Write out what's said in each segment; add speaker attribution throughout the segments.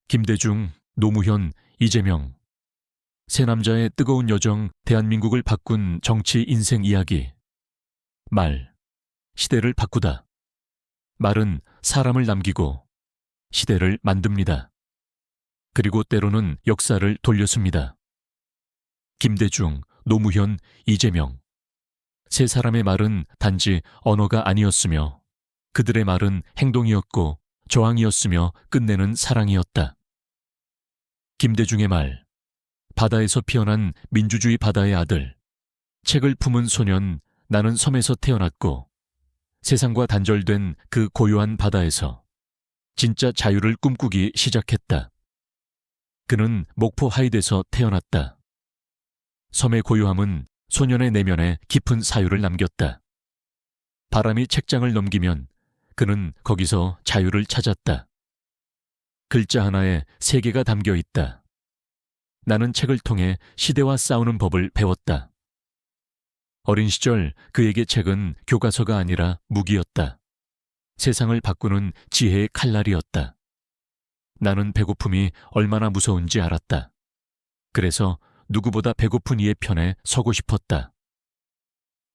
Speaker 1: 김대중, 노무현, 이재명. 세 남자의 뜨거운 여정, 대한민국을 바꾼 정치 인생 이야기. 말, 시대를 바꾸다. 말은 사람을 남기고 시대를 만듭니다. 그리고 때로는 역사를 돌려습니다. 김대중, 노무현, 이재명. 세 사람의 말은 단지 언어가 아니었으며 그들의 말은 행동이었고 저항이었으며 끝내는 사랑이었다. 김대중의 말, 바다에서 피어난 민주주의 바다의 아들, 책을 품은 소년, 나는 섬에서 태어났고 세상과 단절된 그 고요한 바다에서 진짜 자유를 꿈꾸기 시작했다. 그는 목포 하이드에서 태어났다. 섬의 고요함은 소년의 내면에 깊은 사유를 남겼다. 바람이 책장을 넘기면 그는 거기서 자유를 찾았다. 글자 하나에 세계가 담겨 있다. 나는 책을 통해 시대와 싸우는 법을 배웠다. 어린 시절 그에게 책은 교과서가 아니라 무기였다. 세상을 바꾸는 지혜의 칼날이었다. 나는 배고픔이 얼마나 무서운지 알았다. 그래서 누구보다 배고픈 이의 편에 서고 싶었다.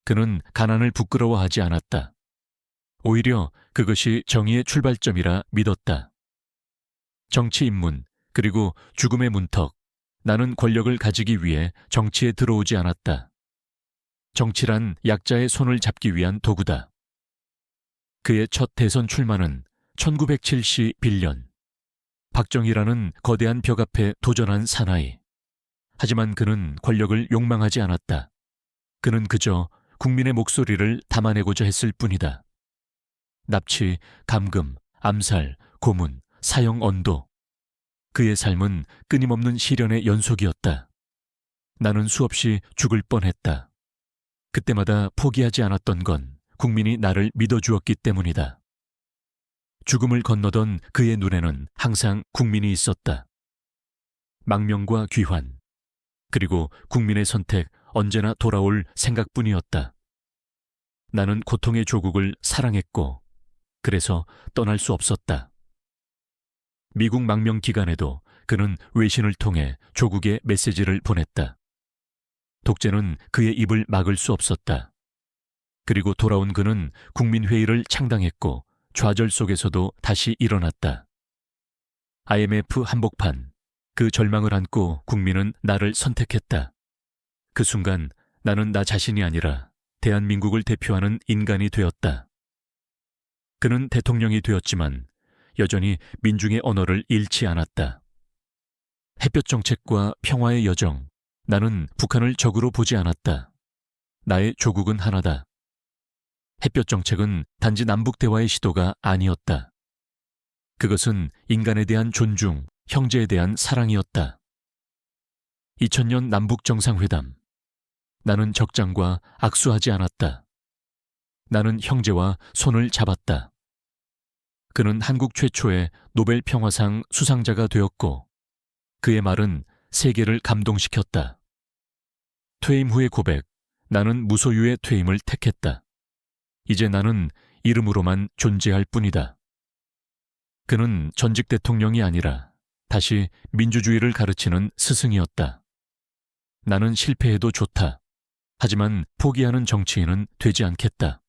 Speaker 1: 그는 가난을 부끄러워하지 않았다. 오히려 그것이 정의의 출발점이라 믿었다. 정치 입문, 그리고 죽음의 문턱, 나는 권력을 가지기 위해 정치에 들어오지 않았다. 정치란 약자의 손을 잡기 위한 도구다. 그의 첫 대선 출마는 1970 빌련. 박정희라는 거대한 벽 앞에 도전한 사나이. 하지만 그는 권력을 욕망하지 않았다. 그는 그저 국민의 목소리를 담아내고자 했을 뿐이다. 납치, 감금, 암살, 고문, 사형 언도. 그의 삶은 끊임없는 시련의 연속이었다. 나는 수없이 죽을 뻔했다. 그때마다 포기하지 않았던 건 국민이 나를 믿어주었기 때문이다. 죽음을 건너던 그의 눈에는 항상 국민이 있었다. 망명과 귀환, 그리고 국민의 선택 언제나 돌아올 생각뿐이었다. 나는 고통의 조국을 사랑했고 그래서 떠날 수 없었다. 미국 망명 기간에도 그는 외신을 통해 조국에 메시지를 보냈다. 독재는 그의 입을 막을 수 없었다. 그리고 돌아온 그는 국민회의를 창당했고 좌절 속에서도 다시 일어났다. IMF 한복판, 그 절망을 안고 국민은 나를 선택했다. 그 순간 나는 나 자신이 아니라 대한민국을 대표하는 인간이 되었다. 그는 대통령이 되었지만 여전히 민중의 언어를 잃지 않았다. 햇볕 정책과 평화의 여정, 나는 북한을 적으로 보지 않았다. 나의 조국은 하나다. 햇볕 정책은 단지 남북 대화의 시도가 아니었다. 그것은 인간에 대한 존중, 형제에 대한 사랑이었다. 2000년 남북 정상회담. 나는 적장과 악수하지 않았다. 나는 형제와 손을 잡았다. 그는 한국 최초의 노벨 평화상 수상자가 되었고 그의 말은 세계를 감동시켰다. 퇴임 후의 고백, 나는 무소유의 퇴임을 택했다. 이제 나는 이름으로만 존재할 뿐이다. 그는 전직 대통령이 아니라 다시 민주주의를 가르치는 스승이었다. 나는 실패해도 좋다. 하지만 포기하는 정치인은 되지 않겠다.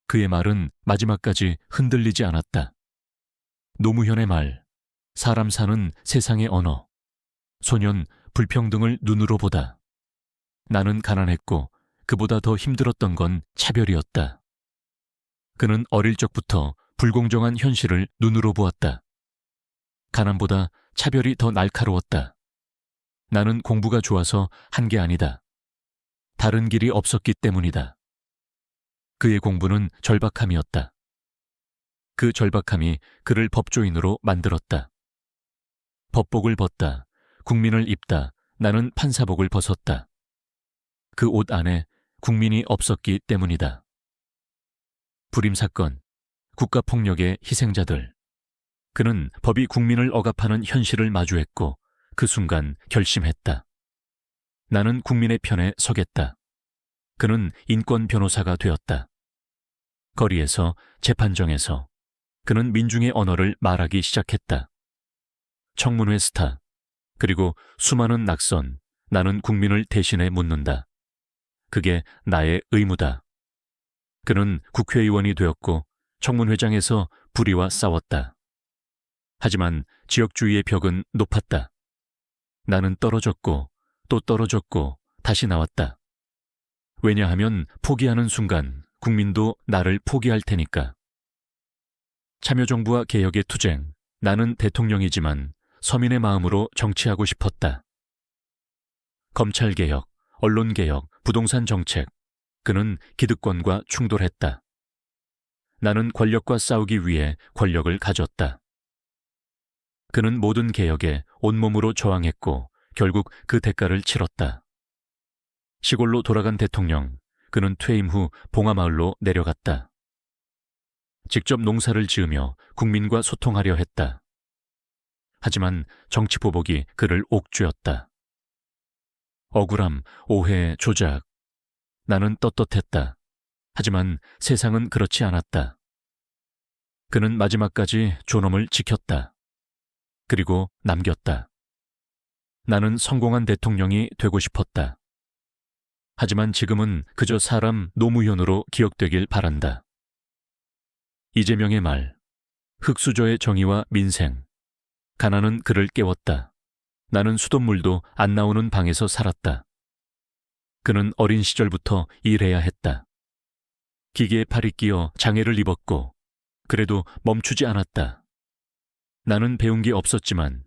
Speaker 1: 그의 말은 마지막까지 흔들리지 않았다. 노무현의 말, 사람 사는 세상의 언어. 소년, 불평등을 눈으로 보다. 나는 가난했고 그보다 더 힘들었던 건 차별이었다. 그는 어릴 적부터 불공정한 현실을 눈으로 보았다. 가난보다 차별이 더 날카로웠다. 나는 공부가 좋아서 한 게 아니다. 다른 길이 없었기 때문이다. 그의 공부는 절박함이었다. 그 절박함이 그를 법조인으로 만들었다. 법복을 벗다, 국민을 입다, 나는 판사복을 벗었다. 그 옷 안에 국민이 없었기 때문이다. 불임사건, 국가폭력의 희생자들. 그는 법이 국민을 억압하는 현실을 마주했고 그 순간 결심했다. 나는 국민의 편에 서겠다. 그는 인권 변호사가 되었다. 거리에서, 재판정에서 그는 민중의 언어를 말하기 시작했다. 청문회 스타, 그리고 수많은 낙선, 나는 국민을 대신해 묻는다. 그게 나의 의무다. 그는 국회의원이 되었고 청문회장에서 불의와 싸웠다. 하지만 지역주의의 벽은 높았다. 나는 떨어졌고 또 떨어졌고 다시 나왔다. 왜냐하면 포기하는 순간 국민도 나를 포기할 테니까. 참여정부와 개혁의 투쟁, 나는 대통령이지만 서민의 마음으로 정치하고 싶었다. 검찰개혁, 언론개혁, 부동산 정책, 그는 기득권과 충돌했다. 나는 권력과 싸우기 위해 권력을 가졌다. 그는 모든 개혁에 온몸으로 저항했고 결국 그 대가를 치렀다. 시골로 돌아간 대통령, 그는 퇴임 후 봉하마을로 내려갔다. 직접 농사를 지으며 국민과 소통하려 했다. 하지만 정치보복이 그를 옥죄었다. 억울함, 오해, 조작. 나는 떳떳했다. 하지만 세상은 그렇지 않았다. 그는 마지막까지 존엄을 지켰다. 그리고 남겼다. 나는 성공한 대통령이 되고 싶었다. 하지만 지금은 그저 사람 노무현으로 기억되길 바란다. 이재명의 말, 흙수저의 정의와 민생. 가난은 그를 깨웠다. 나는 수돗물도 안 나오는 방에서 살았다. 그는 어린 시절부터 일해야 했다. 기계에 팔이 끼어 장애를 입었고 그래도 멈추지 않았다. 나는 배운 게 없었지만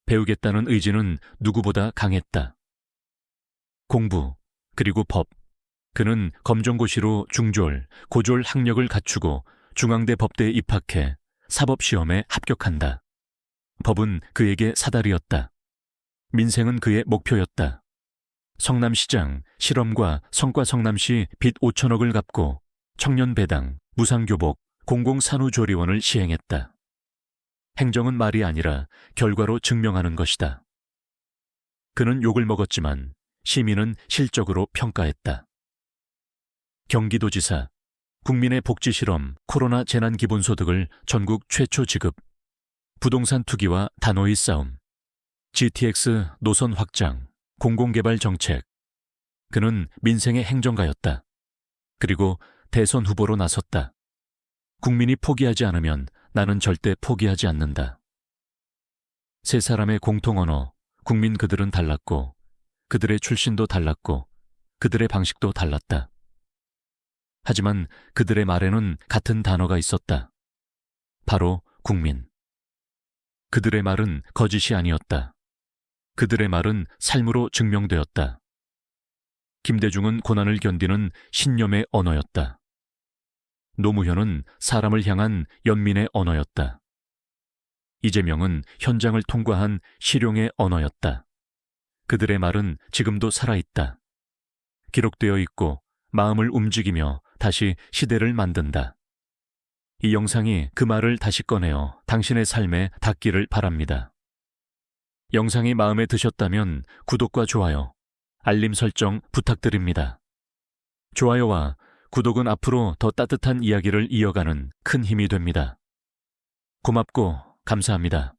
Speaker 1: 배우겠다는 의지는 누구보다 강했다. 공부, 그리고 법. 그는 검정고시로 중졸, 고졸 학력을 갖추고 중앙대 법대에 입학해 사법시험에 합격한다. 법은 그에게 사다리였다. 민생은 그의 목표였다. 성남시장, 실험과 성과성남시 빚 5천억을 갚고 청년배당, 무상교복, 공공산후조리원을 시행했다. 행정은 말이 아니라 결과로 증명하는 것이다. 그는 욕을 먹었지만 시민은 실적으로 평가했다. 경기도지사, 국민의 복지실험, 코로나 재난기본소득을 전국 최초 지급, 부동산 투기와 단호의 싸움, GTX 노선 확장, 공공개발 정책. 그는 민생의 행정가였다. 그리고 대선 후보로 나섰다. 국민이 포기하지 않으면 나는 절대 포기하지 않는다. 세 사람의 공통 언어, 국민 그들은 달랐고 그들의 출신도 달랐고 그들의 방식도 달랐다. 하지만 그들의 말에는 같은 단어가 있었다. 바로 국민. 그들의 말은 거짓이 아니었다. 그들의 말은 삶으로 증명되었다. 김대중은 고난을 견디는 신념의 언어였다. 노무현은 사람을 향한 연민의 언어였다. 이재명은 현장을 통과한 실용의 언어였다. 그들의 말은 지금도 살아있다. 기록되어 있고 마음을 움직이며 다시 시대를 만든다. 이 영상이 그 말을 다시 꺼내어 당신의 삶에 닿기를 바랍니다. 영상이 마음에 드셨다면 구독과 좋아요, 알림 설정 부탁드립니다. 좋아요와 구독은 앞으로 더 따뜻한 이야기를 이어가는 큰 힘이 됩니다. 고맙고 감사합니다.